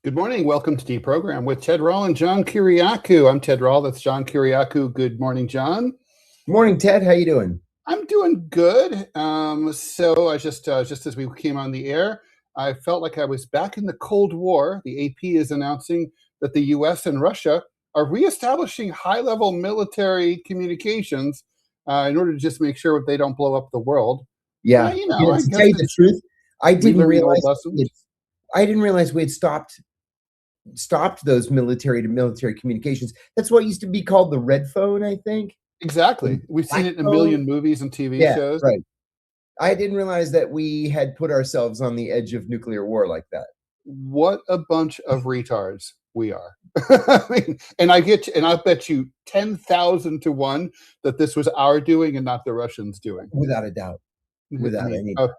Good morning. Welcome to DeProgram with Ted Rall and John Kiriakou. I'm Ted Rall. That's John Kiriakou. Good morning, John. Good morning, Ted. How you doing? I'm doing good. So I just as we came on the air, I felt like I was back in the Cold War. The AP is announcing that the U.S. and Russia are reestablishing high-level military communications in order to just make sure that they don't blow up the world. Yeah, You know, I to guess tell you the truth, I didn't realize lessons. we had stopped those military-to-military communications. That's what used to be called the red phone, I think. Exactly. We've seen it in a million movies and TV shows. Right. I didn't realize that we had put ourselves on the edge of nuclear war like that. What a bunch of retards we are. I mean, and I bet you 10,000 to 1 that this was our doing and not the Russians doing. Without a doubt. Without any doubt.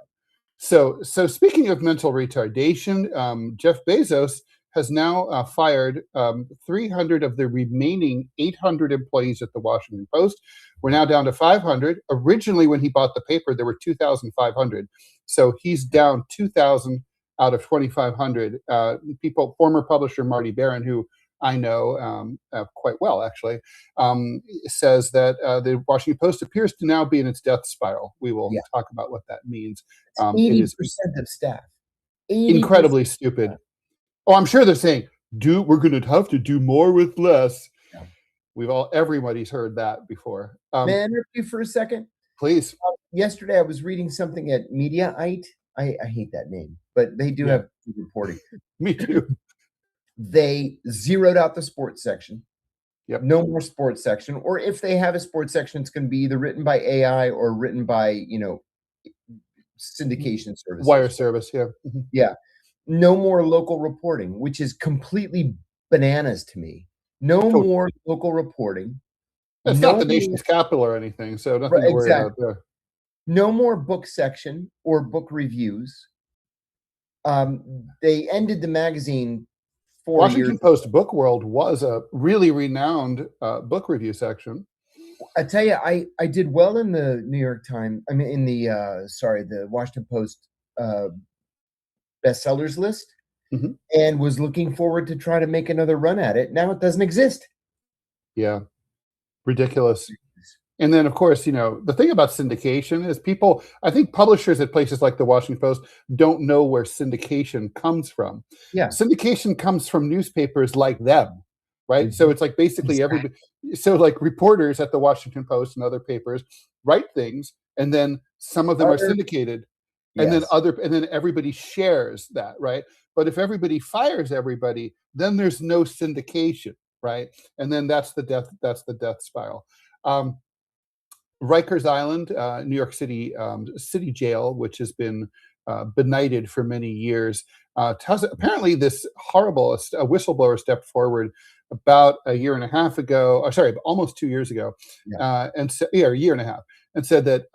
So speaking of mental retardation, Jeff Bezos has now fired 300 of the remaining 800 employees at the Washington Post. We're now down to 500. Originally, when he bought the paper, there were 2,500. So he's down 2,000 out of 2,500 people. Former publisher Marty Barron, who I know quite well, actually, says that the Washington Post appears to now be in its death spiral. We will talk about what that means. 80% of staff. 80%. Incredibly stupid. Oh, I'm sure they're saying, we're going to have to do more with less. Yeah. Everybody's heard that before. May I interrupt you for a second? Please. Yesterday, I was reading something at Mediaite. I hate that name, but they do have good reporting. Me too. They zeroed out the sports section. Yep. No more sports section. Or if they have a sports section, it's going to be either written by AI or written by, syndication services. Wire service, yeah. Yeah. No more local reporting, which is completely bananas to me. No more local reporting. It's not the nation's capital or anything, so nothing to worry about there. No more book section or book reviews. They ended the magazine 4 years Washington Post Book World was a really renowned book review section. I tell you, I did well in the New York Times. I mean, in the Washington Post bestsellers list, and was looking forward to try to make another run at it. Now it doesn't exist. Yeah, ridiculous. And then, of course, the thing about syndication is I think publishers at places like the Washington Post don't know where syndication comes from. Yeah. Syndication comes from newspapers like them, right? Mm-hmm. So it's like basically everybody. So like reporters at the Washington Post and other papers write things, and then some of them are syndicated, and then everybody shares that, right? But if everybody fires everybody, then there's no syndication, right? And then that's the death spiral. Rikers Island, New York City city jail, which has been benighted for many years, apparently this horrible whistleblower stepped forward about a year and a half ago, almost 2 years ago, a year and a half, and said that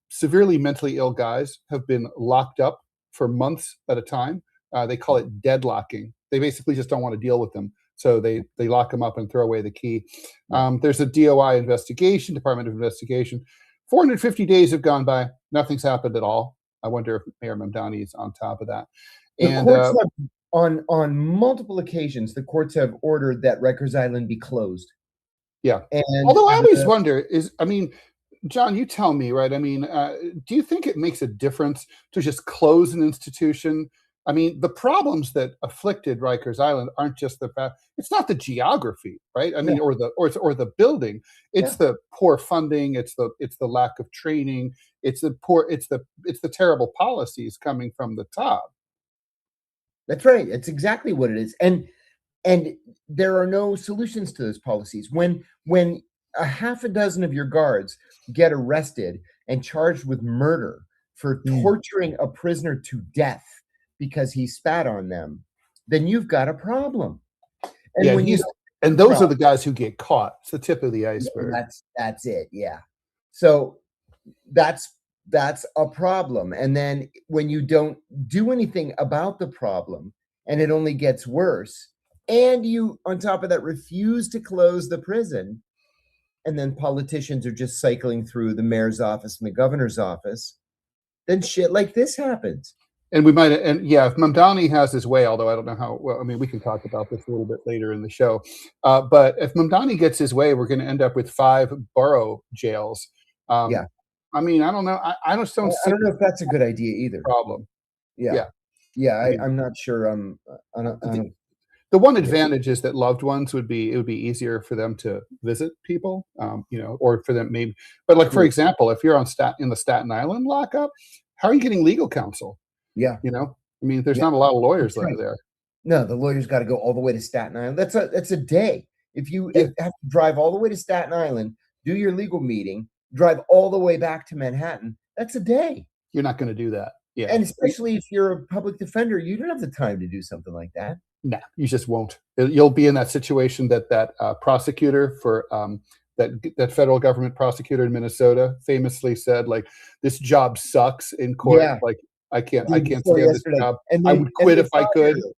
severely mentally ill guys have been locked up for months at a time. They call it deadlocking. They basically just don't want to deal with them. So they lock them up and throw away the key. There's a DOI investigation, Department of Investigation. 450 days have gone by. Nothing's happened at all. I wonder if Mayor Mamdani is on top of that. And the courts on multiple occasions, the courts have ordered that Rikers Island be closed. Yeah. And although I always wonder John, you tell me, right? I mean, do you think it makes a difference to just close an institution? I mean, the problems that afflicted Rikers Island aren't just the fact. It's not the geography, right? I mean, or the building. It's the poor funding. It's the lack of training. It's the terrible policies coming from the top. That's right. It's exactly what it is. And there are no solutions to those policies. When a half a dozen of your guards get arrested and charged with murder for torturing a prisoner to death because he spat on them, then you've got a problem. And those are the guys who get caught. It's the tip of the iceberg. That's it. Yeah. So that's a problem. And then when you don't do anything about the problem and it only gets worse, and you, on top of that, refuse to close the prison, and then politicians are just cycling through the mayor's office and the governor's office, then shit like this happens. And we might, and yeah, if Mamdani has his way, although I don't know how well, I mean, we can talk about this a little bit later in the show. But if Mamdani gets his way, we're going to end up with 5 borough jails. Yeah. I mean, I don't know. I just don't I see don't know if that's a good idea the either. problem. Yeah. Yeah. Yeah. I mean, I'm not sure. I don't, the one yeah. advantage is that loved ones would be, it would be easier for them to visit people, or for them maybe. But like, for True. example, if you're in the Staten Island lockup, how are you getting legal counsel? Yeah. I mean, there's Yeah. not a lot of lawyers That's right. there. No, the lawyer's got to go all the way to Staten Island. That's a day. If you Yeah. have to drive all the way to Staten Island, do your legal meeting, drive all the way back to Manhattan, that's a day. You're not going to do that. Yeah. And especially if you're a public defender, you don't have the time to do something like that. No, you just won't. You'll be in that situation that prosecutor for that federal government prosecutor in Minnesota famously said, like, this job sucks in court. Yeah. Like, I can't Dude, stand before this yesterday. job. And I they- would quit and if they I could. fired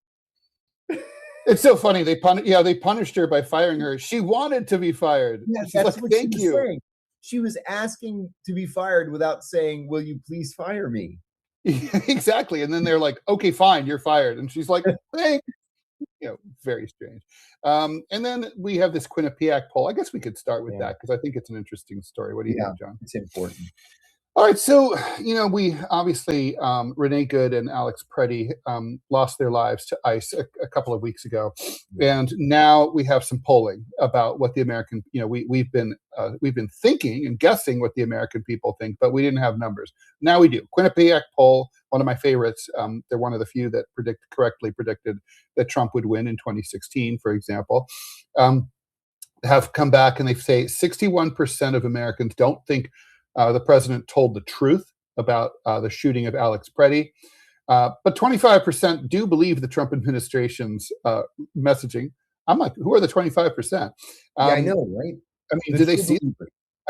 her. It's so funny. They punished her by firing her. She wanted to be fired. Yeah, She's that's like, what she thank was you. saying. She was asking to be fired without saying, "Will you please fire me?" Exactly. And then they're like, okay, fine, you're fired. And she's like, thanks. Very strange. And then we have this Quinnipiac poll. I guess we could start with that because I think it's an interesting story. What do you think, John? It's important. All right, so we obviously Renee Good and Alex Pretti lost their lives to ICE a couple of weeks ago, and now we have some polling about what the American, we've been thinking and guessing what the American people think, but we didn't have numbers. Now we do. Quinnipiac poll, one of my favorites. They're one of the few that correctly predicted that Trump would win in 2016, for example. Have come back and they say 61% of Americans don't think the president told the truth about the shooting of Alex Pretti. But 25% do believe the Trump administration's messaging. I'm like, who are the 25%? I know, right? I mean, do they see?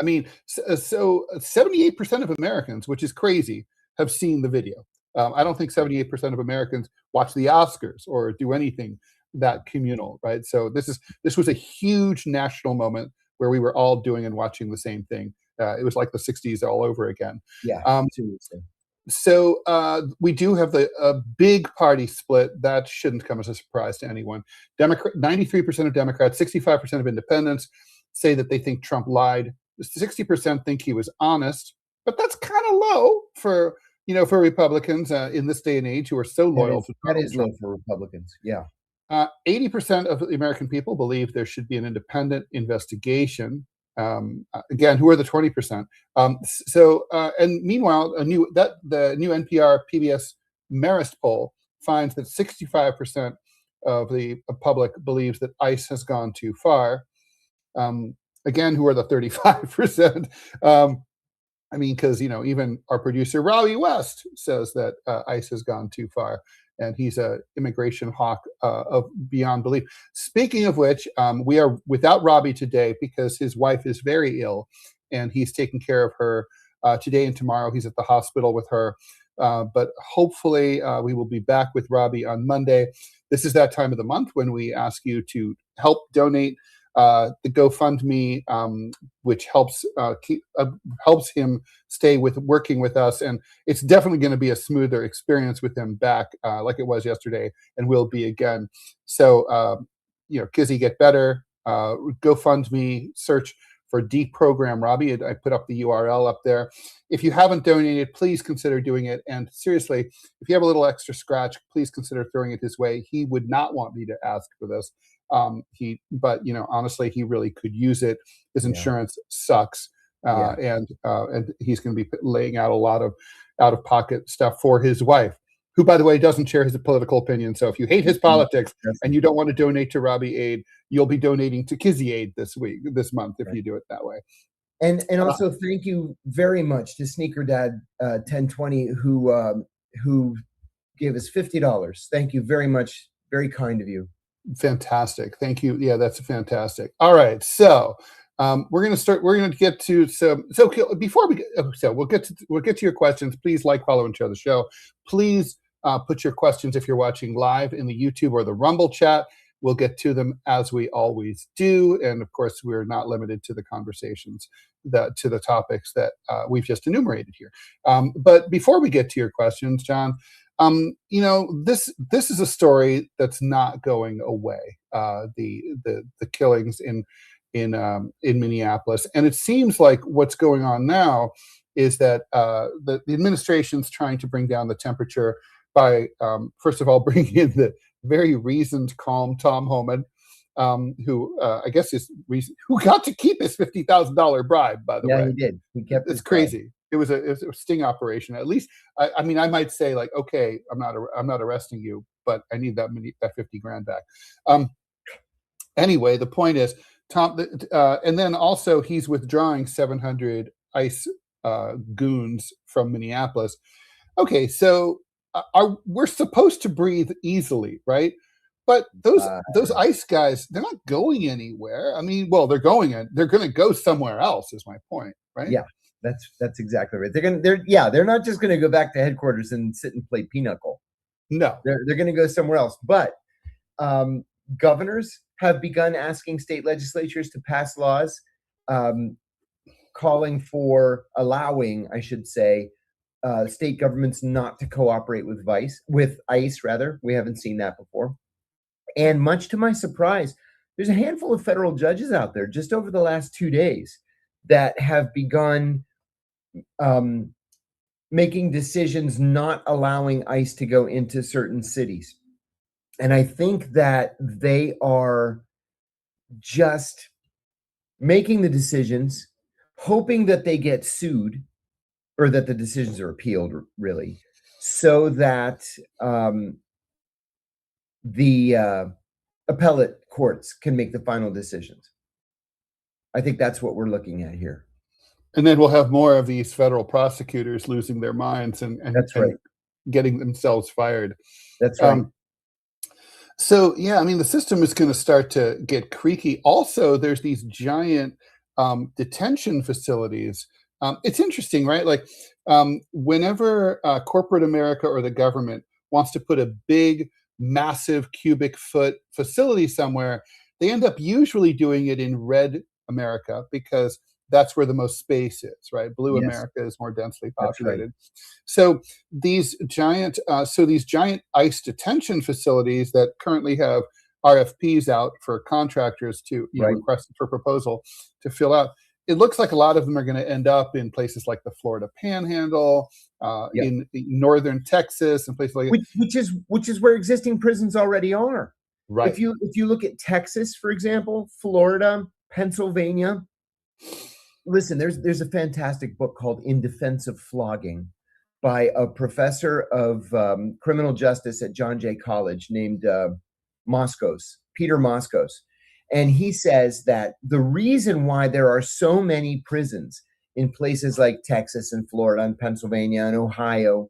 I mean, so 78% of Americans, which is crazy, have seen the video. I don't think 78% of Americans watch the Oscars or do anything that communal, right? So this was a huge national moment where we were all doing and watching the same thing. It was like the 60s all over again. Yeah. So we do have a big party split. That shouldn't come as a surprise to anyone. 93% of Democrats, 65% of independents say that they think Trump lied. 60% think he was honest, but that's kind of low for Republicans in this day and age who are so loyal to Trump. That is low for Republicans. Yeah. 80% of the American people believe there should be an independent investigation. Again, who are the 20%? And meanwhile, the new NPR PBS Marist poll finds that 65% of the public believes that ICE has gone too far. Again, who are the 35%? I mean, because even our producer Robbie West says that ICE has gone too far, and he's an immigration hawk of beyond belief. Speaking of which, we are without Robbie today because his wife is very ill, and he's taking care of her today and tomorrow. He's at the hospital with her, but hopefully we will be back with Robbie on Monday. This is that time of the month when we ask you to help donate. The GoFundMe, which helps him stay working with us, and it's definitely going to be a smoother experience with him back, like it was yesterday, and will be again. So, Kizzy, get better. GoFundMe, search for DeProgram Robbie. I put up the URL up there. If you haven't donated, please consider doing it. And seriously, if you have a little extra scratch, please consider throwing it his way. He would not want me to ask for this. But honestly, he really could use it. His insurance sucks, and he's going to be laying out a lot of out-of-pocket stuff for his wife, who, by the way, doesn't share his political opinion. So if you hate his politics and you don't want to donate to Robbie Aid, you'll be donating to Kizzy Aid this month if you do it that way. And also thank you very much to Sneaker Dad 1020 who gave us $50. Thank you very much. Very kind of you. Fantastic. Thank you. Yeah, that's fantastic. All right. So we're going to get to before we'll get to your questions. Please like, follow, and share the show. Please put your questions if you're watching live in the YouTube or the Rumble chat. We'll get to them as we always do. And of course, we're not limited to the conversations to the topics that we've just enumerated here. But before we get to your questions, John, This is a story that's not going away. The killings in Minneapolis, and it seems like what's going on now is that the administration's trying to bring down the temperature by first of all bringing in the very reasoned, calm Tom Homan, who I guess who got to keep his $50,000 bribe. By the way, he did. He kept. It's crazy. It was a sting operation. At least, I mean, I might say like, okay, I'm not arresting you, but I need that $50,000 back. Anyway, the point is, Tom, and then also he's withdrawing 700 ICE goons from Minneapolis. Okay, so we're supposed to breathe easily, right? But those ICE guys, they're not going anywhere. I mean, well, they're going to go somewhere else. Is my point, right? Yeah, that's exactly right. They're not just going to go back to headquarters and sit and play pinochle. No, they're going to go somewhere else. But governors have begun asking state legislatures to pass laws allowing, I should say, state governments not to cooperate with ICE. Rather, we haven't seen that before. And much to my surprise, there's a handful of federal judges out there just over the last 2 days that have begun making decisions not allowing ICE to go into certain cities. And I think that they are just making the decisions, hoping that they get sued or that the decisions are appealed, really, so that the appellate courts can make the final decisions. I think that's what we're looking at here. And then we'll have more of these federal prosecutors losing their minds and that's right, and getting themselves fired. That's right. So, yeah, I mean, the system is going to start to get creaky. Also, there's these giant detention facilities. It's interesting, right? Like whenever corporate America or the government wants to put a big, massive cubic foot facility somewhere, they end up usually doing it in red America because that's where the most space is, right? Blue America is more densely populated. Right. So these giant ICE detention facilities that currently have RFPs out for contractors to request for proposal to fill out, it looks like a lot of them are going to end up in places like the Florida Panhandle, in northern Texas, and places like which is where existing prisons already are. Right. If you look at Texas, for example, Florida, Pennsylvania. Listen, there's a fantastic book called In Defense of Flogging by a professor of criminal justice at John Jay College named Peter Moskos. And he says that the reason why there are so many prisons in places like Texas and Florida and Pennsylvania and Ohio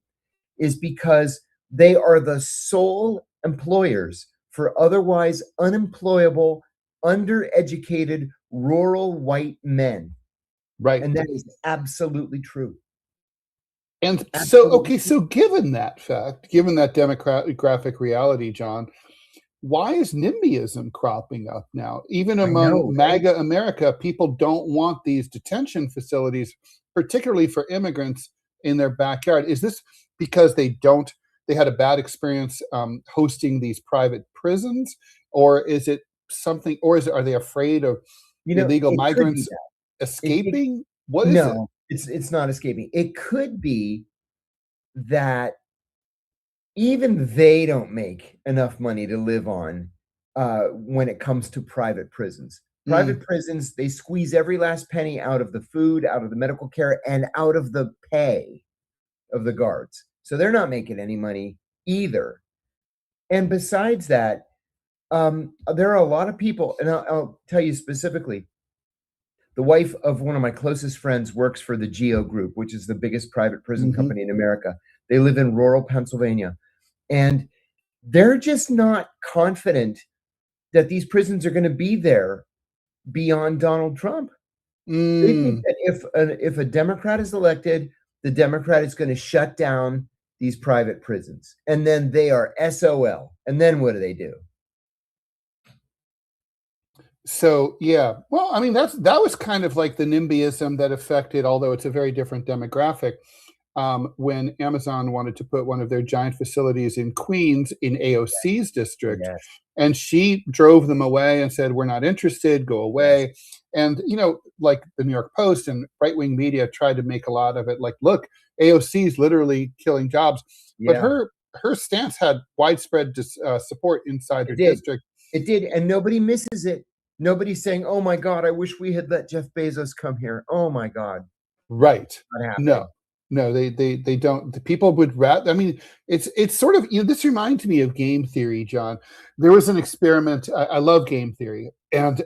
is because they are the sole employers for otherwise unemployable, undereducated, rural white men. Right. And that is absolutely true. And so given that fact, given that demographic reality, John, why is NIMBYism cropping up now? Even among MAGA America, people don't want these detention facilities, particularly for immigrants, in their backyard. Is this because they had a bad experience hosting these private prisons? Or is it something, are they afraid of illegal migrants escaping? What is it? No, it's not escaping. It could be that even they don't make enough money to live on when it comes to private prisons. Private prisons, they squeeze every last penny out of the food, out of the medical care, and out of the pay of the guards. So they're not making any money either. And besides that, there are a lot of people, and I'll tell you specifically, the wife of one of my closest friends works for the GEO Group, which is the biggest private prison company in America. They live in rural Pennsylvania. And they're just not confident that these prisons are going to be there beyond Donald Trump. They think that if a Democrat is elected, the Democrat is going to shut down these private prisons. And then they are SOL. And then what do? So, yeah. Well, I mean, that was kind of like the NIMBYism that affected, although it's a very different demographic, when Amazon wanted to put one of their giant facilities in Queens in AOC's district. Yes. And she drove them away and said, we're not interested, go away. And, like the New York Post and right-wing media tried to make a lot of it. Like, look, AOC is literally killing jobs. But her stance had widespread support inside her district. It did. And nobody misses it. Nobody's saying, oh, my God, I wish we had let Jeff Bezos come here. Oh, my God. Right. Not happening. No, they don't. The people would rather. I mean, it's sort of, this reminds me of game theory, John. There was an experiment. I love game theory, and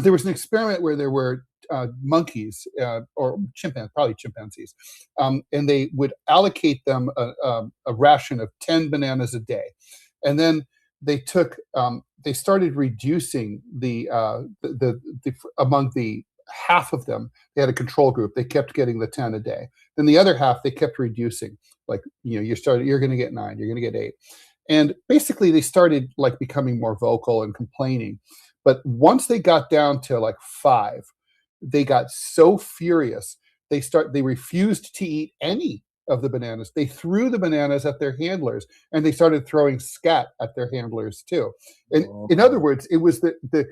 there was an experiment where there were monkeys or chimpanzees, and they would allocate them a ration of 10 bananas a day, and then they took they started reducing the among the half of them. They had a control group. They kept getting the 10 a day. Then the other half, they kept reducing. Like, you're going to get 9, you're going to get 8. And basically they started like becoming more vocal and complaining. But once they got down to like 5, they got so furious. They refused to eat any of the bananas. They threw the bananas at their handlers, and they started throwing scat at their handlers too. And in other words, it was the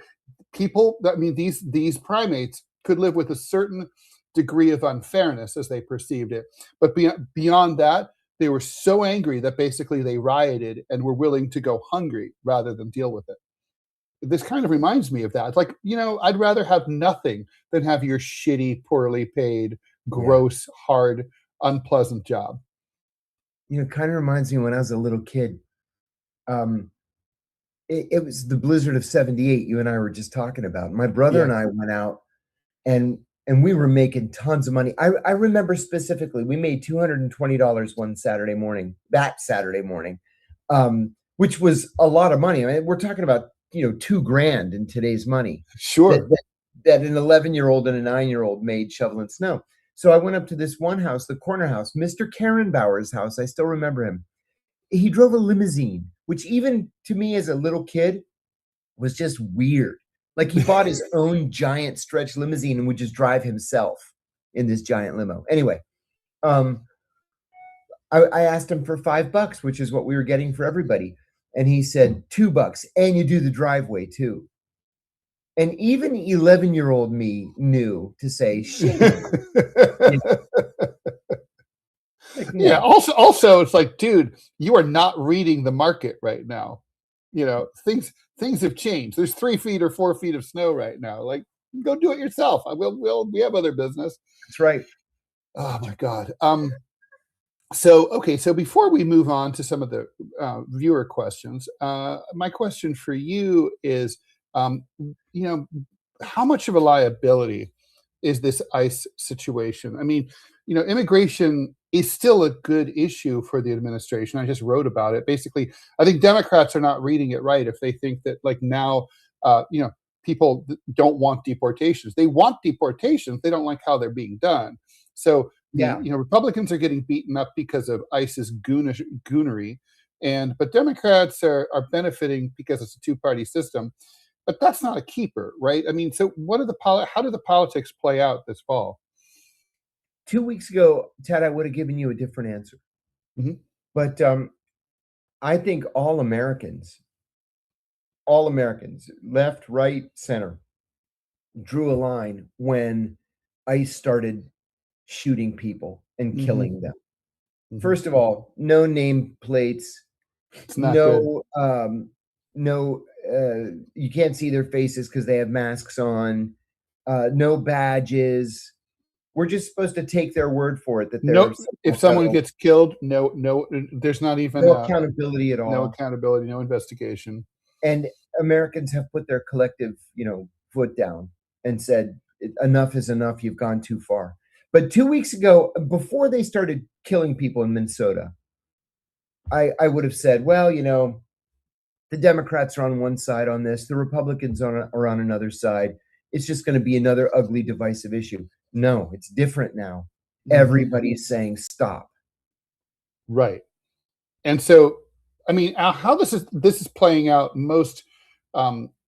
people, these primates could live with a certain degree of unfairness as they perceived it. But beyond that, they were so angry that basically they rioted and were willing to go hungry rather than deal with it. This kind of reminds me of that. It's like, I'd rather have nothing than have your shitty, poorly paid, gross, hard, unpleasant job. It kind of reminds me when I was a little kid. It was the blizzard of 78 you and I were just talking about. My brother and I went out and we were making tons of money. I remember specifically, we made $220 that Saturday morning, which was a lot of money. I mean, we're talking about, $2,000 in today's money. Sure. That an 11-year-old and a 9-year-old made shoveling snow. So I went up to this one house, the corner house, Mr. Karen Bauer's house. I still remember him. He drove a limousine, which even to me as a little kid was just weird. Like, he bought his own giant stretch limousine and would just drive himself in this giant limo. Anyway, I asked him for $5, which is what we were getting for everybody. And he said $2, and you do the driveway too. And even 11-year-old me knew to say shit. Yeah. Also, it's like, dude, you are not reading the market right now. Things have changed. There's 3 feet or 4 feet of snow right now. Like, go do it yourself. We have other business. That's right. Oh my God. So before we move on to some of the viewer questions, my question for you is, how much of a liability is this ICE situation? I mean, immigration is still a good issue for the administration. I just wrote about it. Basically, I think Democrats are not reading it right if they think that, like, now, people don't want deportations. They want deportations. They don't like how they're being done. So, Republicans are getting beaten up because of ICE's goonery, but Democrats are benefiting because it's a 2-party system. But that's not a keeper, right? I mean, so how do the politics play out this fall? 2 weeks ago, Ted, I would have given you a different answer. Mm-hmm. But I think all Americans, left, right, center, drew a line when ICE started shooting people and killing them. Mm-hmm. First of all, no name plates, no, you can't see their faces because they have masks on, no badges. We're just supposed to take their word for it that if someone gets killed, no, there's not even accountability at all. No accountability, no investigation. And Americans have put their collective, foot down and said, enough is enough. You've gone too far. But 2 weeks ago, before they started killing people in Minnesota, I would have said, well, the Democrats are on one side on this. The Republicans are on another side. It's just going to be another ugly, divisive issue. No, it's different now. Mm-hmm. Everybody's saying stop. Right. And so, I mean, how this is playing out most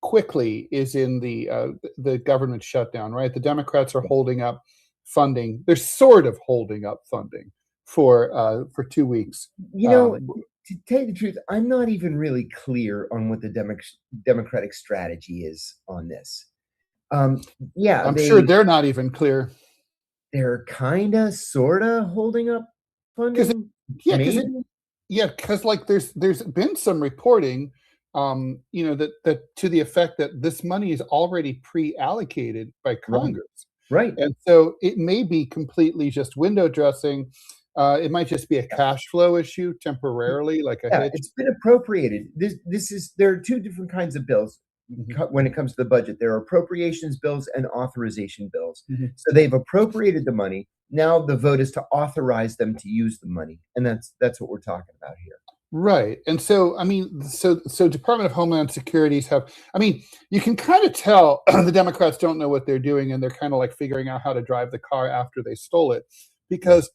quickly is in the government shutdown, right? The Democrats are holding up funding. They're sort of holding up funding for 2 weeks. You know, to tell you the truth, I'm not even really clear on what the Democratic strategy is on this. Yeah, I'm sure they're not even clear. They're kinda, sorta holding up Because funding, yeah, maybe? like there's been some reporting, that to the effect that this money is already pre-allocated by Right, Congress, right. and so it may be completely just window dressing. It might just be a cash flow issue temporarily, like a Yeah, hitch. it's been appropriated. This is there are 2 different kinds of bills Mhm, when it comes to the budget. There are appropriations bills and authorization bills. mhm. So they've appropriated the money. Now the vote is to authorize them to use the money, and that's what we're talking about here. Right. And so, I mean, so Department of Homeland Securities have, I mean, you can kind of tell the Democrats don't know what they're doing, and they're kind of like figuring out how to drive the car after they stole it, Yeah, because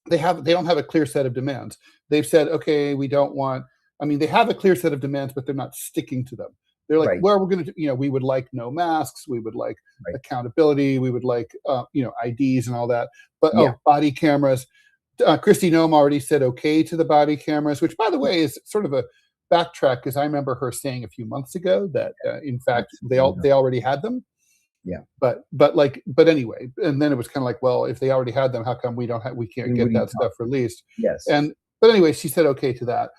they don't have a clear set of demands. They've said, okay, we don't want, I mean, they have a clear set of demands, but they're not sticking to them. They're like, right, well, we're going to, we would like no masks, we would like right. accountability, we would like, IDs and all that, but Yeah, body cameras. Kristi Noem already said okay to the body cameras, which, by the way, is sort of a backtrack, because I remember her saying a few months ago that, in fact, that's fair enough. they already had them. Yeah. But anyway, and then it was kind of like, well, if they already had them, how come we can't And what get are you that stuff talking? released? Yes. And but anyway, she said okay to that.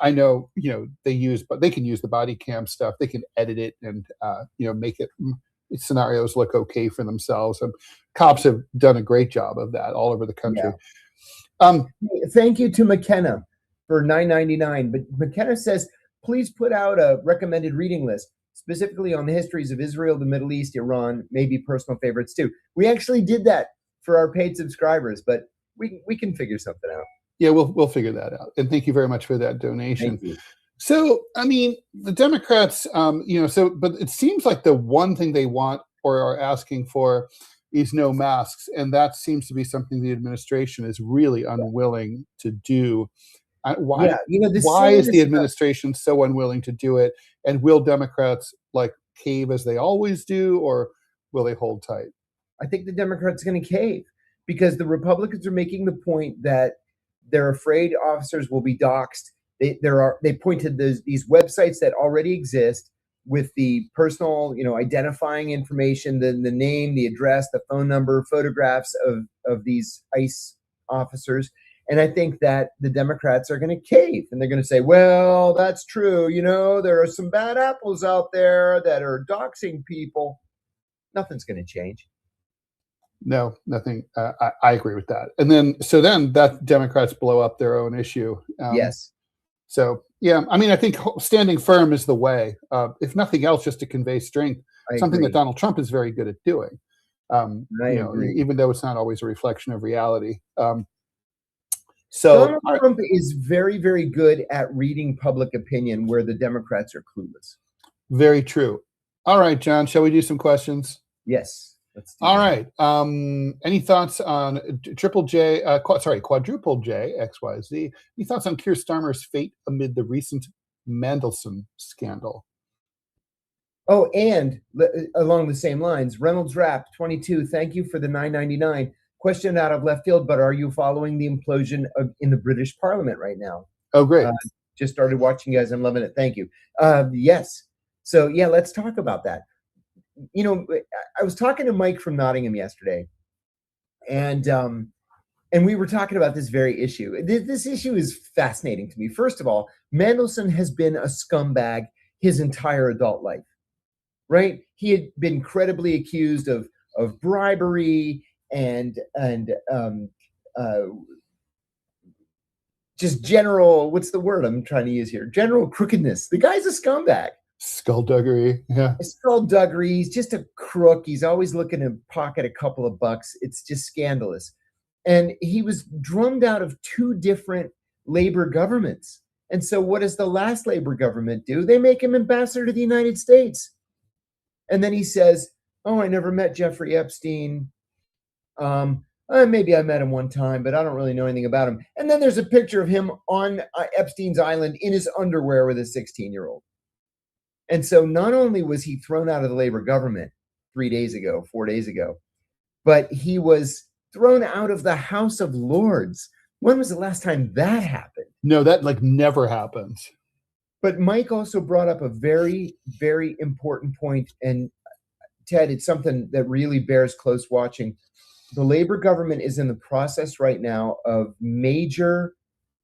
I know, but they can use the body cam stuff. They can edit it and make it scenarios look okay for themselves. And cops have done a great job of that all over the Yeah. country. Um, Thank you to McKenna for $9.99. But McKenna says, please put out a recommended reading list, specifically on the histories of Israel, the Middle East, Iran, maybe personal favorites too. We actually did that for our paid subscribers, but we can figure something out. yeah, we'll figure that out. And thank you very much for that donation. Thank you. So, I mean, the Democrats, but it seems like the one thing they want or are asking for is no masks, and that seems to be something the administration is really unwilling to do. Why? Yeah, the Why is the saddest stuff. administration so unwilling to do it? And will Democrats like cave as they always do, or will they hold tight? I think the Democrats are going to cave because the Republicans are making the point that they're afraid officers will be doxxed. They point to these websites that already exist with the personal, identifying information, the name, the address, the phone number, photographs of these ICE officers. And I think that the Democrats are going to cave and they're going to say, well, that's true. There are some bad apples out there that are doxing people. Nothing's going to change. No, nothing. I agree with that. And then that Democrats blow up their own issue. Yes. So yeah, I mean, I think standing firm is the way. If nothing else, just to convey strength, I something that agree. Donald Trump is very good at doing. I agree. Even though it's not always a reflection of reality. Donald Trump is very, very good at reading public opinion where the Democrats are clueless. Very true. All right, John, shall we do some questions? Yes. Let's do All that. right. Any thoughts on quadruple J, XYZ? Any thoughts on Keir Starmer's fate amid the recent Mandelson scandal? Oh, and along the same lines, Reynolds Rapp 22. Thank you for the $9.99. Question out of left field, but are you following the implosion in the British Parliament right now? Oh, great. Just started watching, guys. I'm loving it. Thank you. Yes. So yeah, let's talk about that. I was talking to Mike from Nottingham yesterday, and we were talking about this very issue. This issue is fascinating to me. First of all, Mandelson has been a scumbag his entire adult life, right? He had been credibly accused of bribery and just general, what's the word I'm trying to use here? General crookedness. The guy's a scumbag. Skullduggery. Yeah. Skullduggery. He's just a crook. He's always looking to pocket a couple of bucks. It's just scandalous. And he was drummed out of 2 different Labor governments. And so what does the last Labor government do? They make him ambassador to the United States. And then he says, oh, I never met Jeffrey Epstein. Maybe I met him one time, but I don't really know anything about him. And then there's a picture of him on Epstein's island in his underwear with a 16-year-old. And so not only was he thrown out of the Labor government 4 days ago, but he was thrown out of the House of Lords. When was the last time that happened? No, that like never happens. But Mike also brought up a very, very important point, and Ted, it's something that really bears close watching. The Labor government is in the process right now of major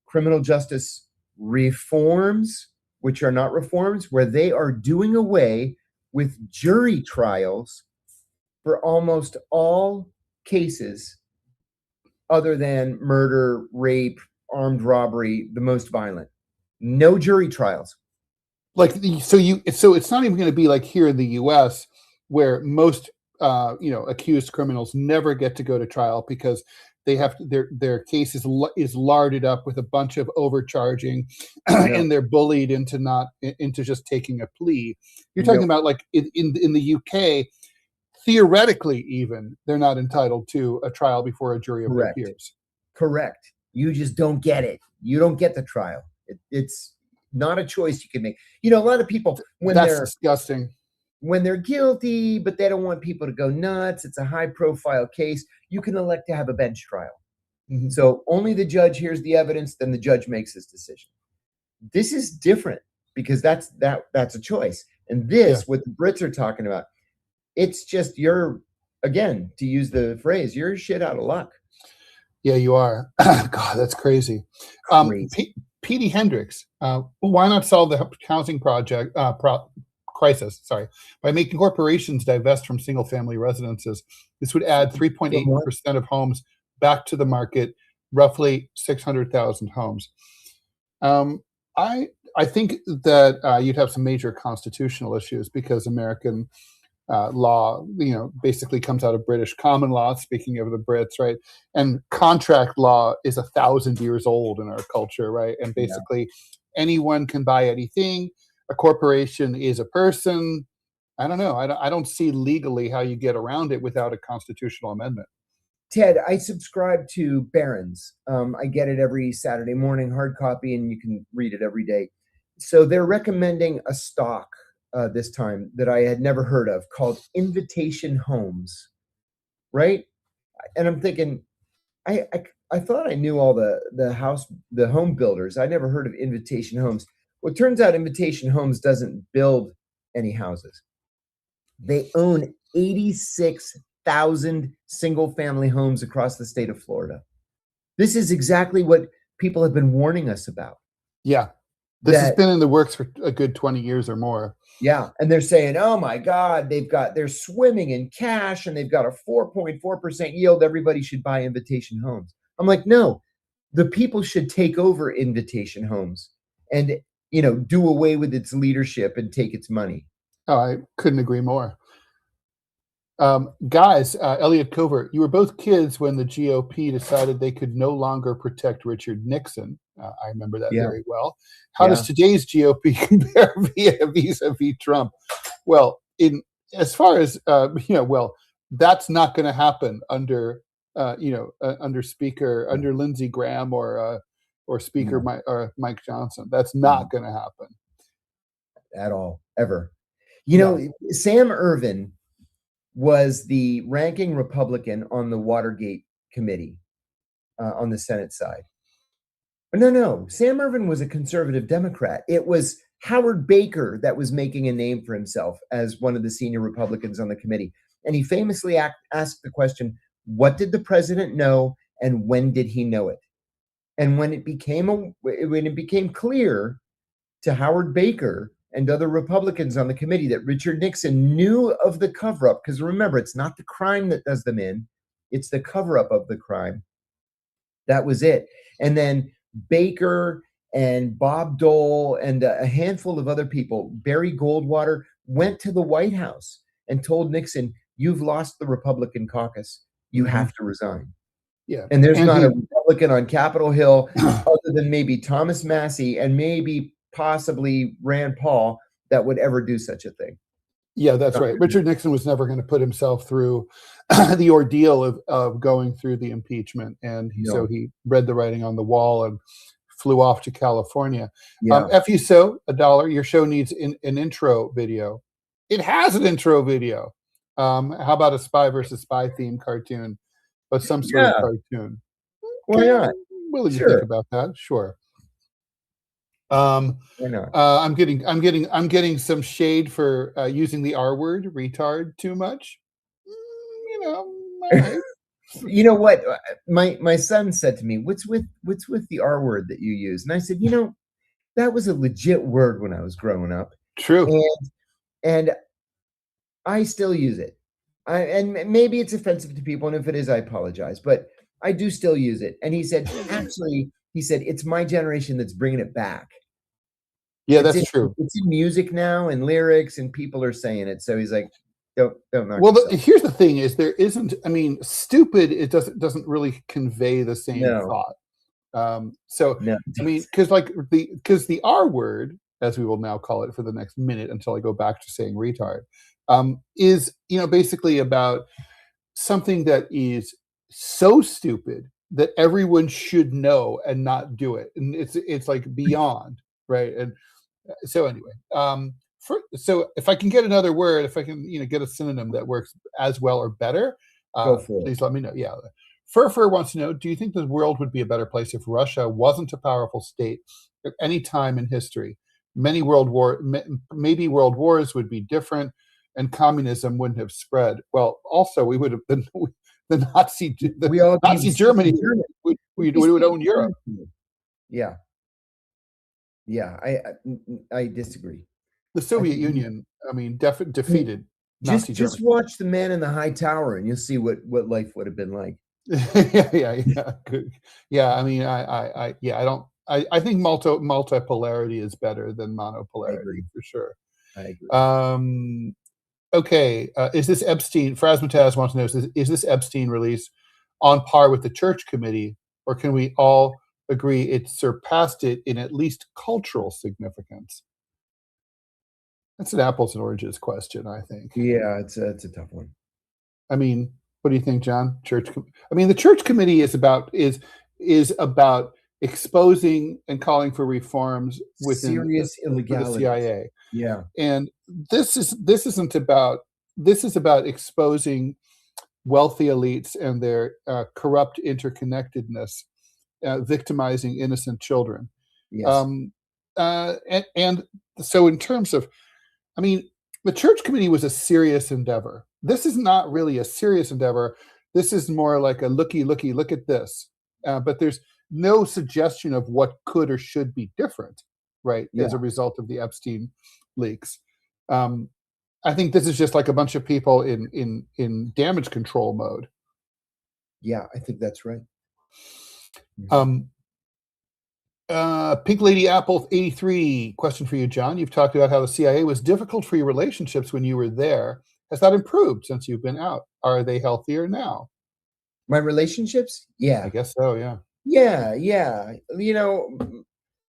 criminal justice reforms, which are not reforms, where they are doing away with jury trials for almost all cases other than murder, rape, armed robbery, the most violent. No jury trials. Like, so it's not even going to be like here in the U.S. where most accused criminals never get to go to trial because they have to, their case is larded up with a bunch of overcharging, and they're bullied into just taking a plea. You're talking about like in the UK, theoretically, even they're not entitled to a trial before a jury of their peers. Correct. You just don't get it. You don't get the trial. It's not a choice you can make. You know, a lot of people, that's disgusting. When they're guilty, but they don't want people to go nuts, it's a high-profile case, you can elect to have a bench trial. Mm-hmm. So only the judge hears the evidence, then the judge makes his decision. This is different because that's a choice. And this, what the Brits are talking about, it's just again, to use the phrase, you're shit out of luck. Yeah, you are. God, that's crazy. Petey Hendricks, why not solve the housing crisis, by making corporations divest from single-family residences? This would add 3.8% of homes back to the market, roughly 600,000 homes. I think that you'd have some major constitutional issues because American law, basically comes out of British common law, speaking of the Brits, right? And contract law is 1,000 years old in our culture, right? And basically anyone can buy anything. A corporation is a person. I don't know. I don't see legally how you get around it without a constitutional amendment. Ted, I subscribe to Barron's. I get it every Saturday morning, hard copy, and you can read it every day. So they're recommending a stock this time that I had never heard of called Invitation Homes, right? And I'm thinking, I thought I knew all the home builders. I never heard of Invitation Homes. Well, it turns out Invitation Homes doesn't build any houses. They own 86,000 single-family homes across the state of Florida. This is exactly what people have been warning us about. Yeah. This has been in the works for a good 20 years or more. Yeah. And they're saying, oh my God, they're swimming in cash and they've got a 4.4% yield. Everybody should buy Invitation Homes. I'm like, no, the people should take over Invitation Homes and, do away with its leadership and take its money. Oh, I couldn't agree more. Guys, Elliot Covert, you were both kids when the GOP decided they could no longer protect Richard Nixon. I remember that very well. How does today's GOP compare vis-a-vis Trump? Well, as far as that's not going to happen under Lindsey Graham or Speaker Mike Johnson. That's not going to happen at all, ever. Sam Ervin was the ranking Republican on the Watergate committee on the Senate side. No. Sam Ervin was a conservative Democrat. It was Howard Baker that was making a name for himself as one of the senior Republicans on the committee. And he famously asked the question, what did the president know and when did he know it? And when it became clear to Howard Baker and other Republicans on the committee that Richard Nixon knew of the cover-up, because remember, it's not the crime that does them in, it's the cover-up of the crime. That was it. And then Baker and Bob Dole and a handful of other people, Barry Goldwater, went to the White House and told Nixon, you've lost the Republican caucus. You have to resign. Yeah. And there's not a Republican on Capitol Hill other than maybe Thomas Massey and maybe possibly Rand Paul that would ever do such a thing. Yeah, that's right. Richard Nixon was never going to put himself through the ordeal of going through the impeachment. And so he read the writing on the wall and flew off to California. Yeah. FUSO, $1. Your show needs an intro video. It has an intro video. How about a spy versus spy themed cartoon but some sort of Yeah. cartoon. Why not? I'm willing to think Sure. about that. Sure. Why not? I'm getting some shade for using the R word, retard, too much. All right. You know what? My son said to me, what's with the R word that you use? And I said, that was a legit word when I was growing up. True. And I still use it. And maybe it's offensive to people, and if it is, I apologize. But I do still use it. And he said, actually, it's my generation that's bringing it back. Yeah, that's true. It's in music now and lyrics, and people are saying it. So he's like, don't knock well, yourself. Here's the thing: is there isn't. I mean, stupid. It doesn't really convey the same thought. So No. I mean, because the R word, as we will now call it for the next minute until I go back to saying retard, is basically about something that is so stupid that everyone should know and not do it, and it's like beyond right. And so anyway, so if I can get another word, if I can get a synonym that works as well or better, please let me know. Yeah. Fur wants to know, do you think the world would be a better place if Russia wasn't a powerful state at any time in history? Maybe world wars would be different and communism wouldn't have spread. Well, also we would have been the Nazi Germany would own Europe. Yeah. Yeah, I disagree. The Soviet Union, I mean, defeated Nazi Germany. Just watch The Man in the High Tower, and you'll see what life would have been like. yeah. Good. Yeah, I mean, I think multipolarity is better than monopolarity for sure. I agree. Okay, is this Epstein? Frasmataz wants to know: is this Epstein release on par with the Church Committee, or can we all agree it surpassed it in at least cultural significance? That's an apples and oranges question, I think. Yeah, it's a tough one. I mean, what do you think, John? The Church Committee is about exposing and calling for reforms within serious illegality, the CIA. Yeah, and this is about exposing wealthy elites and their corrupt interconnectedness, victimizing innocent children. Yes. And so in terms of, the Church Committee was a serious endeavor. This is not really a serious endeavor. This is more like a look at this. But there's no suggestion of what could or should be different, right, as a result of the Epstein leaks. I think this is just like a bunch of people in damage control mode. Yeah, I think that's right. Pink Lady Apple 83, question for you, John. You've talked about how the CIA was difficult for your relationships when you were there. Has that improved since you've been out? Are they healthier now? My relationships? Yeah. I guess so, yeah. Yeah.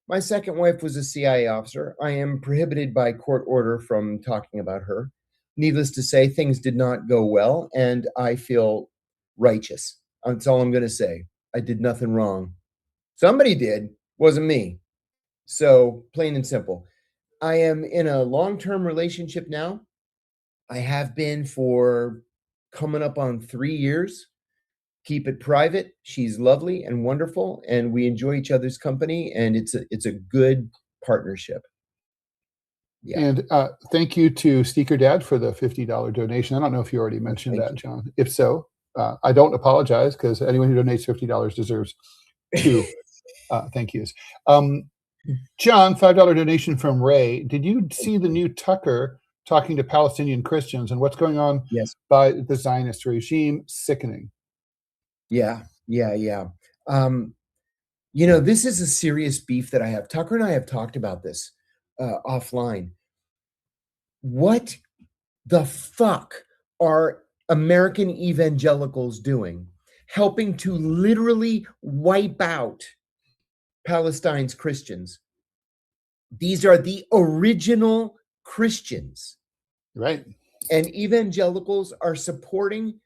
My second wife was a CIA officer. I am prohibited by court order from talking about her. Needless to say, things did not go well, and I feel righteous. That's all I'm going to say. I did nothing wrong. Somebody did. Wasn't me. So, plain and simple. I am in a long-term relationship now. I have been for coming up on 3 years. Keep it private. She's lovely and wonderful, and we enjoy each other's company, and it's a good partnership. Yeah. And thank you to Sneaker Dad for the $50 donation. I don't know if you already mentioned that, John. If so, I don't apologize, because anyone who donates $50 deserves two thank yous. John, $5 donation from Ray. Did you see the new Tucker talking to Palestinian Christians and what's going on by the Zionist regime? Sickening. Yeah. This is a serious beef that I have. Tucker and I have talked about this offline. What the fuck are American evangelicals doing, helping to literally wipe out Palestine's Christians? These are the original Christians. Right. And evangelicals are supporting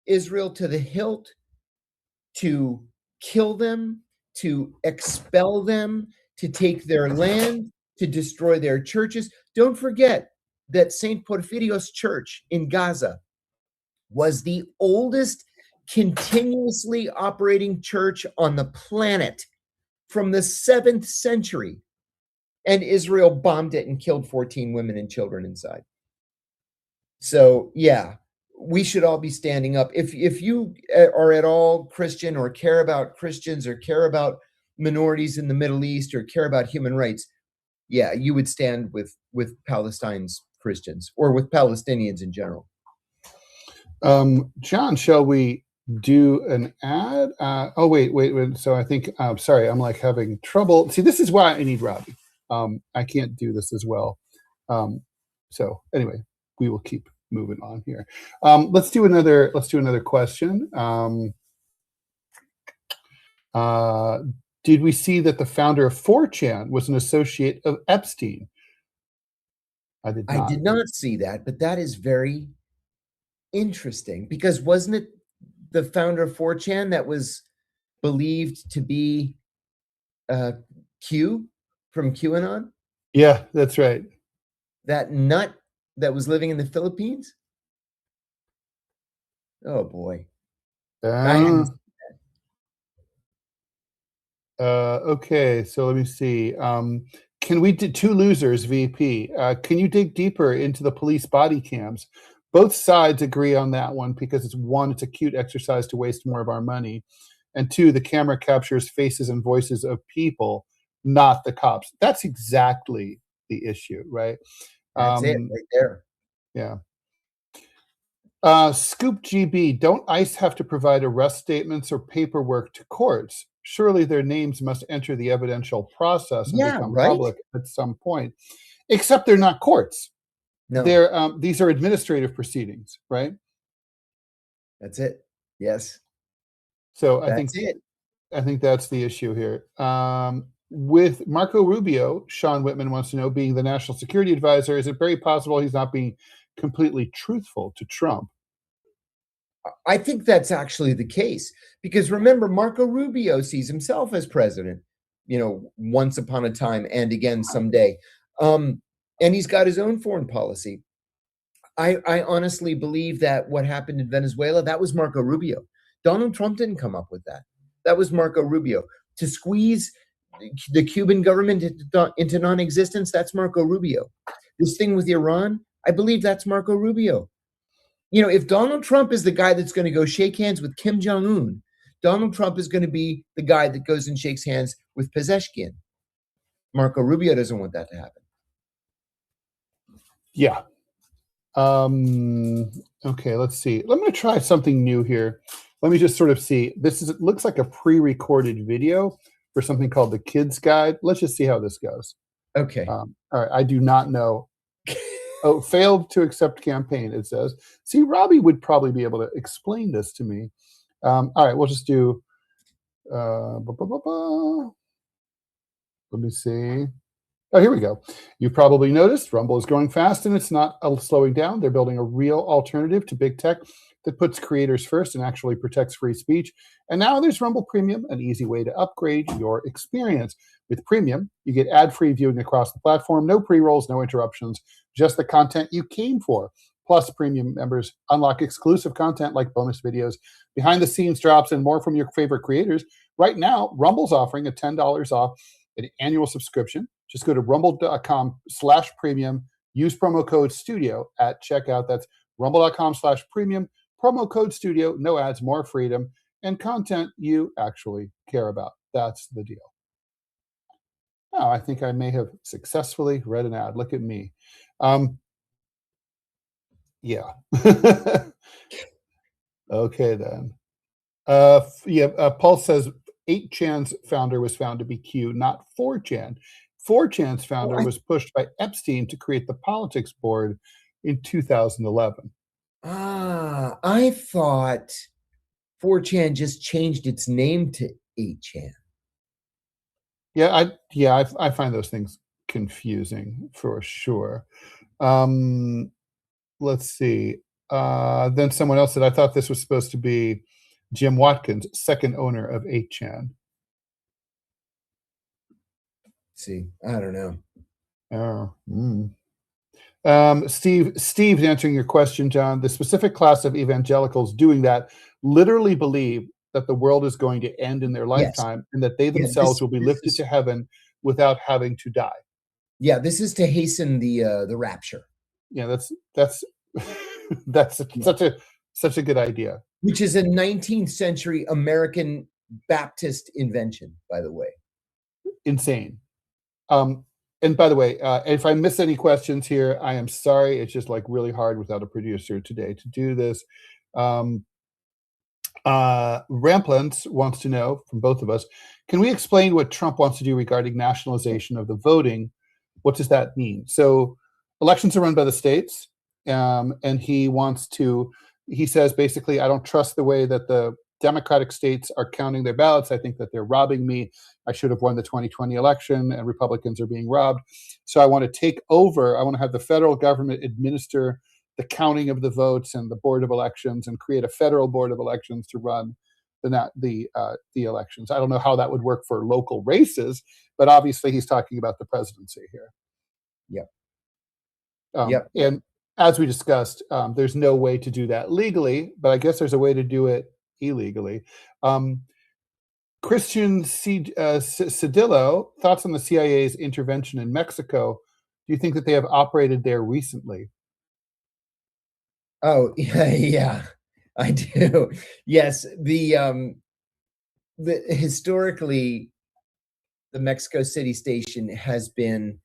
Israel to the hilt, to kill them, to expel them, to take their land, to destroy their churches. Don't forget that St. Porphyrios Church in Gaza was the oldest continuously operating church on the planet from the 7th century. And Israel bombed it and killed 14 women and children inside. So, yeah, we should all be standing up. If you are at all Christian or care about Christians or care about minorities in the Middle East or care about human rights, yeah, you would stand with Palestine's Christians or with Palestinians in general. John, shall we do an ad? Oh, wait. So I think, sorry, I'm like having trouble. See, this is why I need Robbie. I can't do this as well. So anyway, we will keep moving on here. Let's do another question. Did we see that the founder of 4chan was an associate of Epstein? I did not. I did not see that, but that is very interesting, because wasn't it the founder of 4chan that was believed to be Q from QAnon? Yeah, that's right. That nut that was living in the Philippines? Oh boy. Okay, so let me see. Can we do two losers, VP? Can you dig deeper into the police body cams? Both sides agree on that one because it's a cute exercise to waste more of our money. And two, the camera captures faces and voices of people, not the cops. That's exactly the issue, right? That's it right there. Yeah. Scoop GB, don't ICE have to provide arrest statements or paperwork to courts? Surely their names must enter the evidential process and become public at some point. Except they're not courts. No. These are administrative proceedings, right? That's it. Yes. So I think that's the issue here. With Marco Rubio, Sean Whitman wants to know, being the national security advisor, is it very possible he's not being completely truthful to Trump? I think that's actually the case, because remember, Marco Rubio sees himself as president, once upon a time and again someday. And he's got his own foreign policy. I honestly believe that what happened in Venezuela, that was Marco Rubio. Donald Trump didn't come up with that. That was Marco Rubio. To squeeze the Cuban government into non-existence, that's Marco Rubio. This thing with Iran, I believe that's Marco Rubio. If Donald Trump is the guy that's going to go shake hands with Kim Jong-un, Donald Trump is going to be the guy that goes and shakes hands with Pezeshkian. Marco Rubio doesn't want that to happen. Yeah. Okay, let's see. I'm going to try something new here. Let me just sort of see. It looks like a pre-recorded video for something called the Kids Guide. Let's just see how this goes. Okay. All right. I do not know. Oh, failed to accept campaign, it says. See, Robbie would probably be able to explain this to me. All right, we'll just do, let me see. Oh, here we go. You've probably noticed Rumble is growing fast and it's not slowing down. They're building a real alternative to big tech that puts creators first and actually protects free speech. And now there's Rumble Premium, an easy way to upgrade your experience. With Premium, you get ad-free viewing across the platform, no pre-rolls, no interruptions, just the content you came for. Plus, Premium members unlock exclusive content like bonus videos, behind-the-scenes drops, and more from your favorite creators. Right now, Rumble's offering a $10 off an annual subscription. Just go to rumble.com/premium, use promo code STUDIO at checkout. That's rumble.com/premium, promo code STUDIO, no ads, more freedom, and content you actually care about. That's the deal. Oh, I think I may have successfully read an ad. Look at me. Yeah. Okay, then. Paul says 8chan's founder was found to be Q, not 4chan. 4chan's founder was pushed by Epstein to create the politics board in 2011. I thought 4chan just changed its name to 8chan. Yeah, I find those things confusing for sure. Let's see. Then someone else said, I thought this was supposed to be Jim Watkins, second owner of 8chan. See, I don't know. Steve's answering your question, John. The specific class of evangelicals doing that literally believe that the world is going to end in their Yes. lifetime and that they Yeah, themselves will be lifted to heaven without having to die. Yeah, this is to hasten the rapture. Yeah, that's that's such a good idea. Which is a 19th century American Baptist invention, by the way. Insane. And by the way, if I miss any questions here, I am sorry. It's just like really hard without a producer today to do this. Ramplant wants to know from both of us, can we explain what Trump wants to do regarding nationalization of the voting? What does that mean? So elections are run by the states, and he says basically, I don't trust the way that the Democratic states are counting their ballots. I think that they're robbing me. I should have won the 2020 election, and Republicans are being robbed. So I want to take over. I want to have the federal government administer the counting of the votes and the board of elections, and create a federal board of elections to run the elections. I don't know how that would work for local races, but obviously he's talking about the presidency here. Yep. And as we discussed, there's no way to do that legally, but I guess there's a way to do it illegally. Christian Cedillo, thoughts on the CIA's intervention in Mexico? Do you think that they have operated there recently? Oh, yeah, I do. Yes, the historically, the Mexico City station has been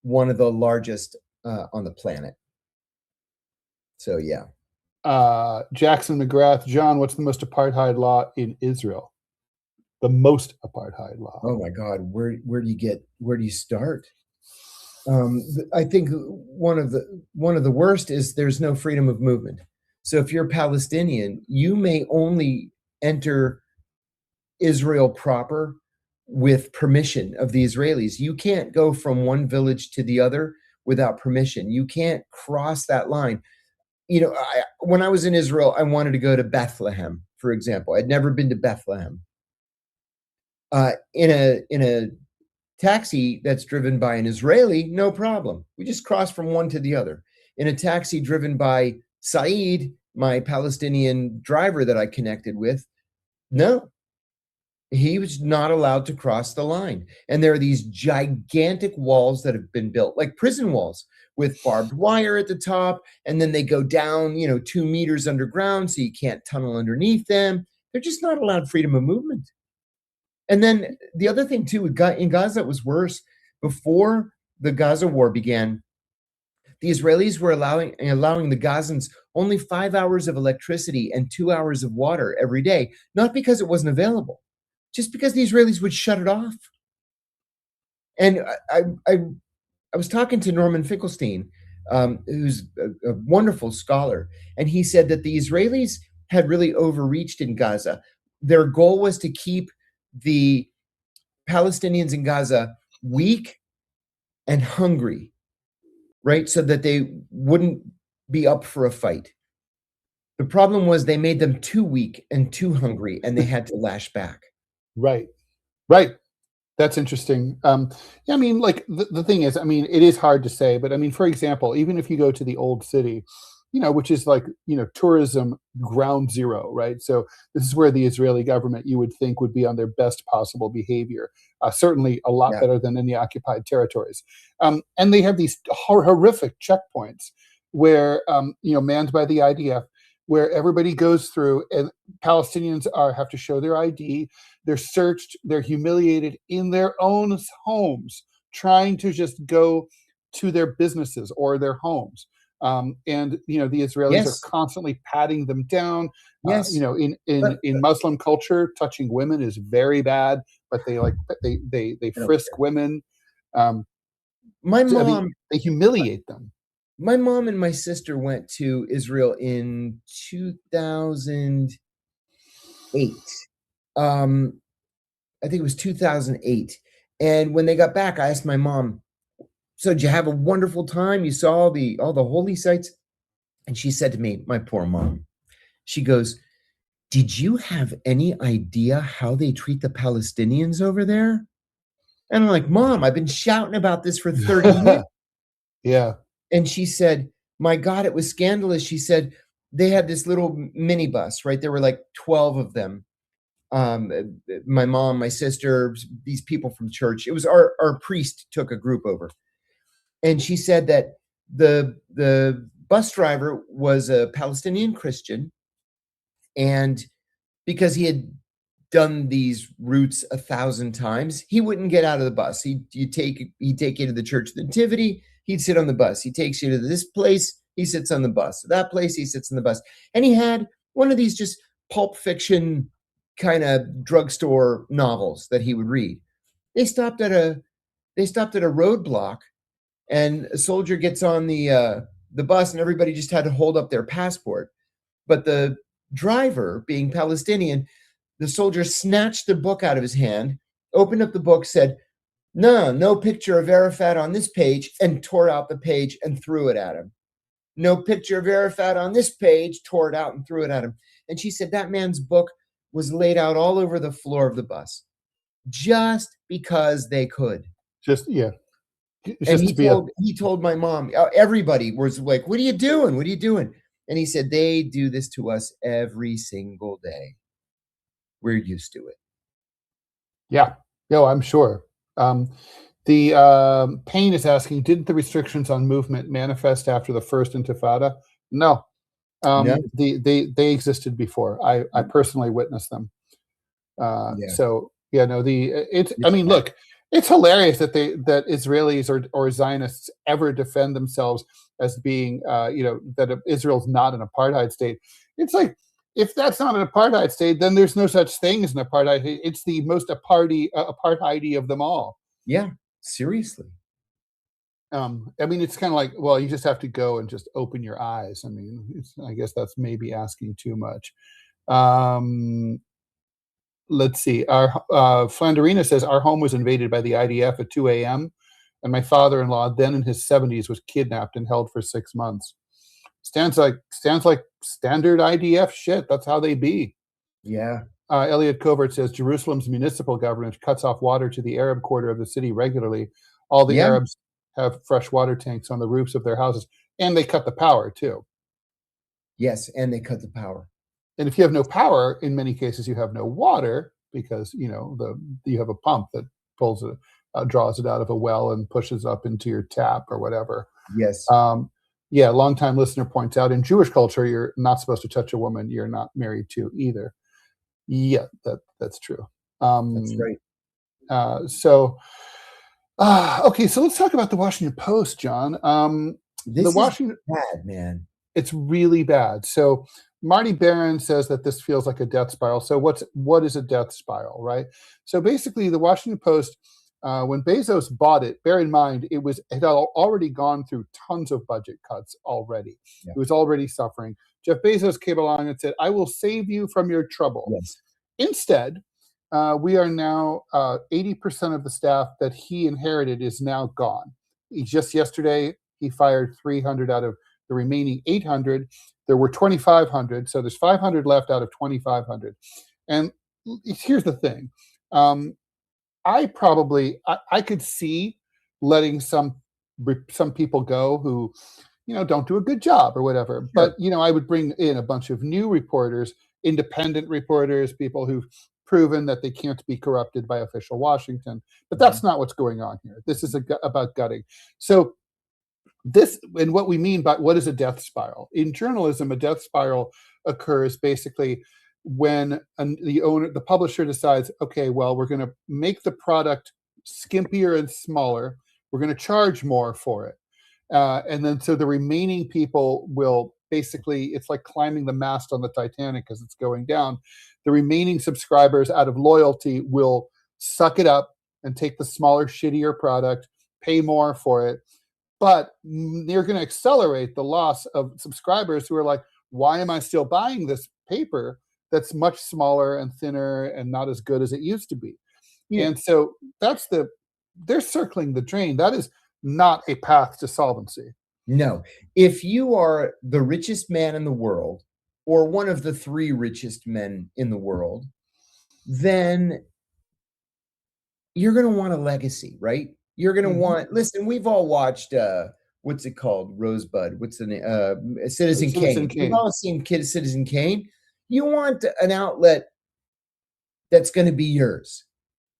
one of the largest on the planet. So yeah. Jackson McGrath, John, what's the most apartheid law in Israel? The most apartheid law. Oh my God, where do you start? I think one of the worst is there's no freedom of movement. So if you're Palestinian, you may only enter Israel proper with permission of the Israelis. You can't go from one village to the other without permission. You can't cross that line. You know, when I was in Israel, I wanted to go to Bethlehem, for example. I'd never been to Bethlehem. In a taxi that's driven by an Israeli, no problem. We just cross from one to the other. In a taxi driven by Saeed, my Palestinian driver that I connected with, no, he was not allowed to cross the line. And there are these gigantic walls that have been built, like prison walls, with barbed wire at the top, and then they go down, 2 meters underground, so you can't tunnel underneath them. They're just not allowed freedom of movement. And then the other thing too, in Gaza, it was worse. Before the Gaza war began, the Israelis were allowing the Gazans only 5 hours of electricity and 2 hours of water every day, not because it wasn't available, just because the Israelis would shut it off. And I was talking to Norman Finkelstein, who's a wonderful scholar, and he said that the Israelis had really overreached in Gaza. Their goal was to keep the Palestinians in Gaza weak and hungry, right? So that they wouldn't be up for a fight. The problem was they made them too weak and too hungry, and they had to lash back. Right. That's interesting. Yeah, I mean, like the thing is, I mean, it is hard to say, but I mean, for example, even if you go to the old city, which is like, tourism ground zero, right? So this is where the Israeli government, you would think, would be on their best possible behavior. Certainly a lot better than in the occupied territories. And they have these horrific checkpoints where, manned by the IDF, where everybody goes through, and Palestinians have to show their ID. They're searched, they're humiliated in their own homes, trying to just go to their businesses or their homes. And the Israelis are constantly patting them down. In Muslim culture, touching women is very bad, but they frisk women. My mom, they humiliate them. My mom and my sister went to Israel in 2008. I think it was 2008. And when they got back, I asked my mom, so did you have a wonderful time? You saw all the holy sites? And she said to me, my poor mom, she goes, did you have any idea how they treat the Palestinians over there? And I'm like, Mom, I've been shouting about this for 30 years. Yeah. And she said, my God, it was scandalous. She said, they had this little minibus, right? There were like 12 of them. My mom, my sister, these people from church. It was our priest took a group over. And she said that the bus driver was a Palestinian Christian. And because he had done these routes 1,000 times, he wouldn't get out of the bus. He'd take you to the Church of the Nativity, he'd sit on the bus. He takes you to this place, he sits on the bus. That place, he sits on the bus. And he had one of these just pulp fiction kind of drugstore novels that he would read. They stopped at a roadblock, and a soldier gets on the bus, and everybody just had to hold up their passport. But the driver, being Palestinian, the soldier snatched the book out of his hand, opened up the book, said, no picture of Arafat on this page, and tore out the page and threw it at him. No picture of Arafat on this page, tore it out and threw it at him. And she said that man's book was laid out all over the floor of the bus just because they could. And he told my mom, everybody was like, what are you doing? What are you doing? And he said, they do this to us every single day. We're used to it. Yeah. No, I'm sure. The Payne is asking, didn't the restrictions on movement manifest after the first Intifada? No. No. They existed before. I personally witnessed them. So yeah, no, I mean, look, it's hilarious that Israelis or Zionists ever defend themselves as being, that Israel's not an apartheid state. It's like, if that's not an apartheid state, then there's no such thing as an apartheid. It's the most apartheidy of them all. Yeah, seriously. I mean, it's kind of like, well, you just have to go and just open your eyes. I mean, I guess that's maybe asking too much. Let's see. Our Flanderina says, our home was invaded by the IDF at 2 a.m. and my father-in-law, then in his 70s, was kidnapped and held for 6 months. Sounds like standard IDF shit. That's how they be. Yeah. Elliot Covert says, Jerusalem's municipal government cuts off water to the Arab quarter of the city regularly. All the Arabs have fresh water tanks on the roofs of their houses, and they cut the power too. Yes, and they cut the power. And if you have no power, in many cases you have no water, because you have a pump that pulls it, draws it out of a well and pushes up into your tap or whatever. Yes. Yeah, longtime listener points out, in Jewish culture, you're not supposed to touch a woman you're not married to either. Yeah, that's true. That's right. Okay, so let's talk about the Washington Post, John. This is bad, man. It's really bad. So Marty Barron says that this feels like a death spiral. So what is a death spiral, right? So basically, the Washington Post, when Bezos bought it, bear in mind, it had already gone through tons of budget cuts already. Yeah. It was already suffering. Jeff Bezos came along and said, I will save you from your trouble. Yes. Instead, we are now 80% of the staff that he inherited is now gone. Just yesterday, he fired 300 out of the remaining 800. There were 2,500, so there's 500 left out of 2,500. And here's the thing. I could see letting some people go who, don't do a good job or whatever. Sure. But, I would bring in a bunch of new reporters, independent reporters, people who've proven that they can't be corrupted by official Washington. But that's not what's going on here. This is about gutting. So and what we mean by what is a death spiral? In journalism, a death spiral occurs basically when the publisher decides, okay, well, we're going to make the product skimpier and smaller. We're going to charge more for it. And then so the remaining people will basically, it's like climbing the mast on the Titanic as it's going down. The remaining subscribers, out of loyalty, will suck it up and take the smaller, shittier product, pay more for it. But they're going to accelerate the loss of subscribers who are like, why am I still buying this paper that's much smaller and thinner and not as good as it used to be? Yeah. And so they're circling the drain. That is not a path to solvency. No. If you are the richest man in the world, or one of the 3 richest men in the world, then you're going to want a legacy, right? You're going to want, listen, we've all watched, what's it called? Rosebud. What's the name? Citizen Citizen Kane. You've Kane. all seen Citizen Kane. You want an outlet that's going to be yours.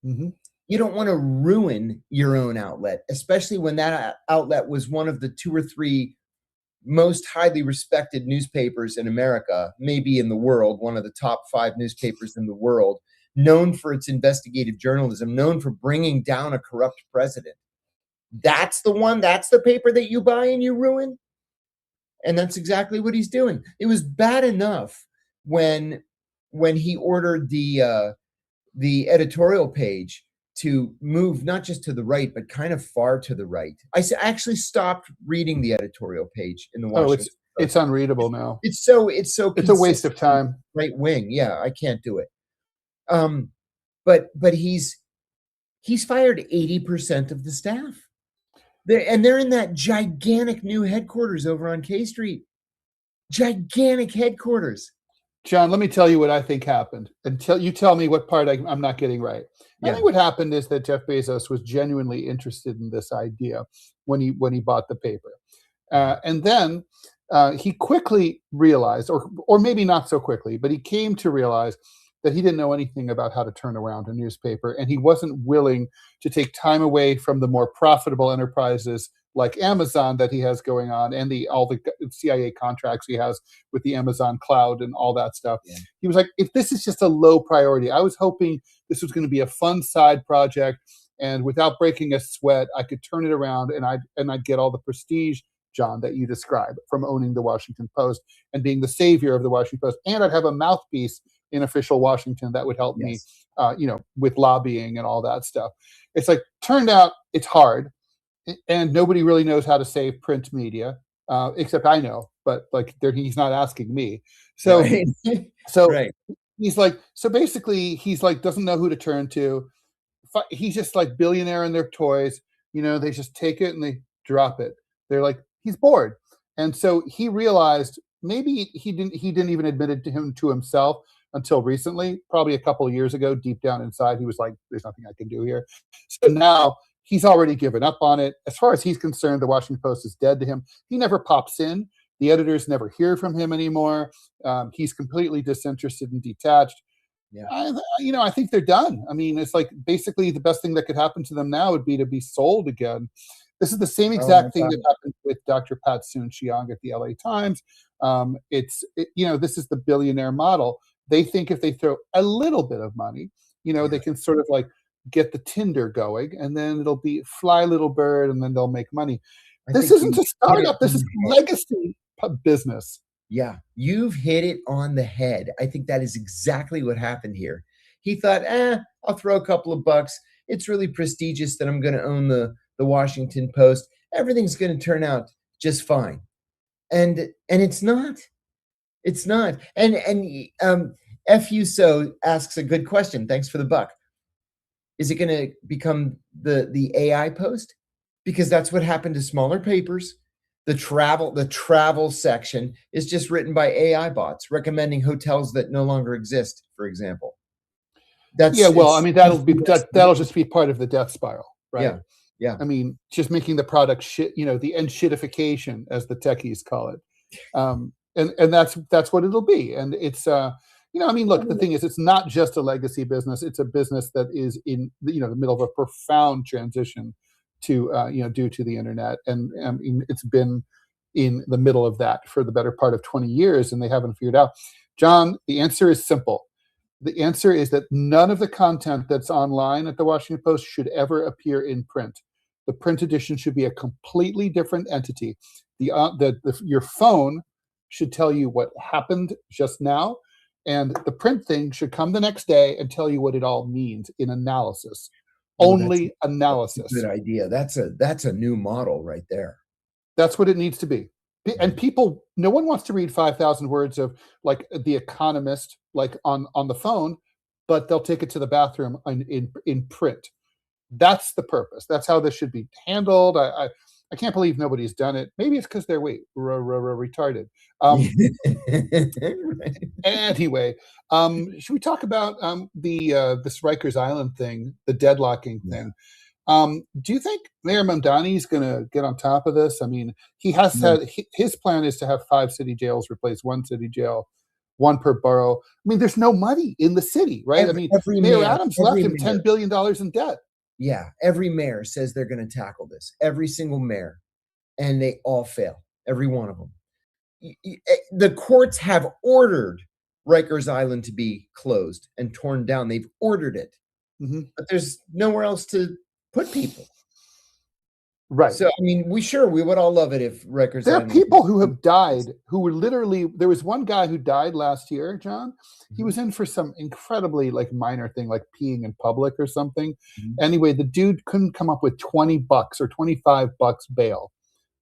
Mm-hmm. You don't want to ruin your own outlet, especially when that outlet was one of the 2 or 3 most highly respected newspapers in America, maybe in the world, one of the top 5 newspapers in the world, known for its investigative journalism, known for bringing down a corrupt president. That's the one, that's the paper that you buy and you ruin. And that's exactly what he's doing. It was bad enough when he ordered the editorial page to move not just to the right, but kind of far to the right. I actually stopped reading the editorial page in the Washington Post. It's unreadable now. It's a waste of time. Right wing. Yeah, I can't do it. But he's fired 80% of the staff. They're in that gigantic new headquarters over on K Street. Gigantic headquarters. John, let me tell you what I think happened. And you tell me what part I'm not getting right. I think what happened is that Jeff Bezos was genuinely interested in this idea when he bought the paper. And then he quickly realized, or maybe not so quickly, but he came to realize that he didn't know anything about how to turn around a newspaper, and he wasn't willing to take time away from the more profitable enterprises like Amazon that he has going on, and all the CIA contracts he has with the Amazon cloud and all that stuff. Yeah. He was like, if this is just a low priority, I was hoping this was going to be a fun side project, and without breaking a sweat, I could turn it around and I'd get all the prestige, John, that you describe from owning the Washington Post and being the savior of the Washington Post. And I'd have a mouthpiece in official Washington that would help me, with lobbying and all that stuff. It's like, turned out it's hard, and nobody really knows how to save print media, except I know, but like he's not asking me. So, right. He's like, so basically he's like, doesn't know who to turn to. He's just like billionaire in their toys. They just take it and they drop it. They're like, he's bored. And so he realized, maybe he didn't even admit it to himself until recently, probably a couple of years ago, deep down inside, he was like, there's nothing I can do here. So now he's already given up on it. As far as he's concerned, the Washington Post is dead to him. He never pops in. The editors never hear from him anymore. He's completely disinterested and detached. Yeah. I think they're done. I mean, it's like basically the best thing that could happen to them now would be to be sold again. This is the same exact thing that happened with Dr. Pat Soon-Shiong at the LA Times. This is the billionaire model. They think if they throw a little bit of money, they can sort of like get the Tinder going, and then it'll be fly little bird, and then they'll make money. This isn't a startup. This is legacy business. Yeah, you've hit it on the head. I think that is exactly what happened here. He thought, I'll throw a couple of bucks. It's really prestigious that I'm going to own the Washington Post. Everything's going to turn out just fine. And it's not. It's not. And FU So asks a good question. Thanks for the buck. Is it going to become the AI Post? Because that's what happened to smaller papers. The travel section is just written by AI bots recommending hotels that no longer exist, for example. That'll just be part of the death spiral, right? Yeah. I mean, just making the product shit, the end shitification, as the techies call it. And that's what it'll be. And it's look, the thing is, it's not just a legacy business. It's a business that is in the middle of a profound transition to due to the internet, and it's been in the middle of that for the better part of 20 years, and they haven't figured out. John, the answer is simple. The answer is that none of the content that's online at the Washington Post should ever appear in print. The print edition should be a completely different entity. Your phone should tell you what happened just now, and the print thing should come the next day and tell you what it all means in analysis. Only analysis. That's a good idea. That's a new model right there. That's what it needs to be. And no one wants to read 5,000 words of like The Economist, like on the phone, but they'll take it to the bathroom in print. That's the purpose. That's how this should be handled. I can't believe nobody's done it. Maybe it's because they're retarded. Anyway, should we talk about this Rikers Island thing, the deadlocking thing? Do you think Mayor Mamdani is going to get on top of this? I mean, he has No. said his plan is to have 5 city jails replace 1 city jail, 1 per borough. I mean, there's no money in the city, right? I mean, Mayor Adams left him $10 billion in debt. Yeah, every mayor says they're going to tackle this. Every single mayor, and they all fail. Every one of them. The courts have ordered Rikers Island to be closed and torn down. They've ordered it, but there's nowhere else to put people. Right. So, I mean, we would all love it if Rikers Island. There are people who have died who were literally, there was one guy who died last year, John. He was in for some incredibly like minor thing, like peeing in public or something. Anyway, the dude couldn't come up with $20 or $25 bail.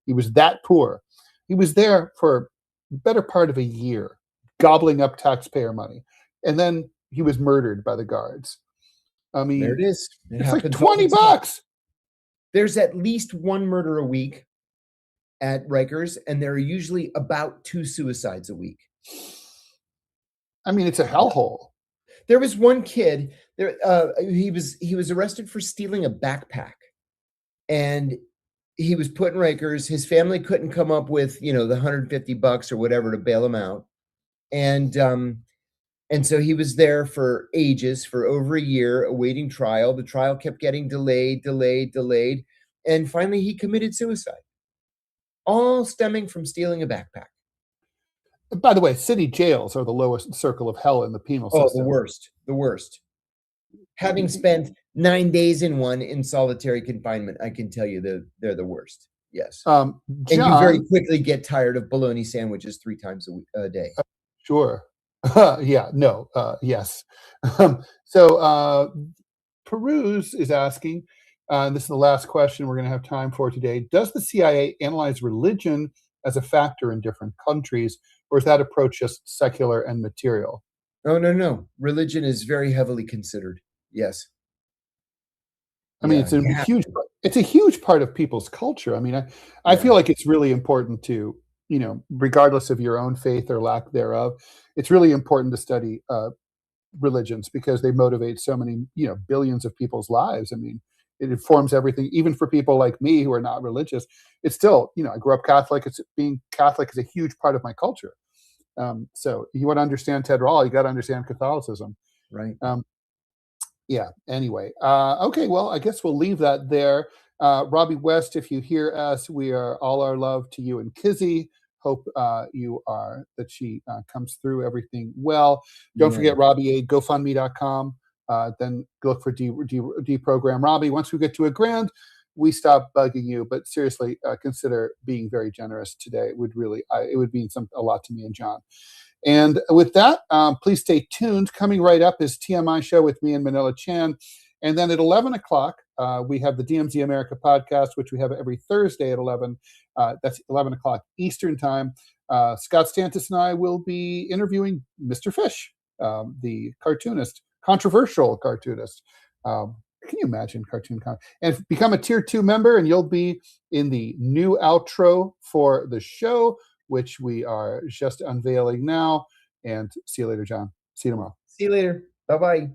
He was that poor. He was there for the better part of a year, gobbling up taxpayer money. And then he was murdered by the guards. I mean, there it is. It's like $20. There's at least 1 murder a week at Rikers, and there are usually about 2 suicides a week. I mean, it's a hellhole. There was one kid there. He was arrested for stealing a backpack, and he was put in Rikers. His family couldn't come up with the $150 or whatever to bail him out, and so he was there for ages, for over a year, awaiting trial. The trial kept getting delayed, and finally he committed suicide, all stemming from stealing a backpack. By the way, city jails are the lowest circle of hell in the penal system. Oh, the worst. Having spent 9 days in one in solitary confinement, I can tell you they're the worst. Yes. John, and you very quickly get tired of bologna sandwiches 3 times a day. Sure. Yeah, no, yes. So Peruse is asking, and this is the last question we're going to have time for today. Does the CIA analyze religion as a factor in different countries, or is that approach just secular and material? Oh, no. Religion is very heavily considered. Yes. I mean, it's a huge part of people's culture. I mean, I feel like it's really important to, regardless of your own faith or lack thereof, it's really important to study religions because they motivate so many, billions of people's lives. I mean, it informs everything, even for people like me who are not religious. It's still, I grew up Catholic. Being Catholic is a huge part of my culture. So you want to understand Ted Rall, you got to understand Catholicism. Right. Yeah. Anyway. Okay. Well, I guess we'll leave that there. Robbie West, if you hear us, we are all our love to you and Kizzy. Hope that she comes through everything well. Don't forget Robbie, GoFundMe.com. Then look for DeProgram Robbie. Once we get to $1,000, we stop bugging you. But seriously, consider being very generous today. It would mean a lot to me and John. And with that, please stay tuned. Coming right up is TMI Show with me and Manila Chan. And then at 11 o'clock, we have the DMZ America podcast, which we have every Thursday at 11. That's 11 o'clock Eastern time. Scott Stantis and I will be interviewing Mr. Fish, the cartoonist, controversial cartoonist. Can you imagine and become a tier 2 member, and you'll be in the new outro for the show, which we are just unveiling now. And see you later, John. See you tomorrow. See you later. Bye-bye.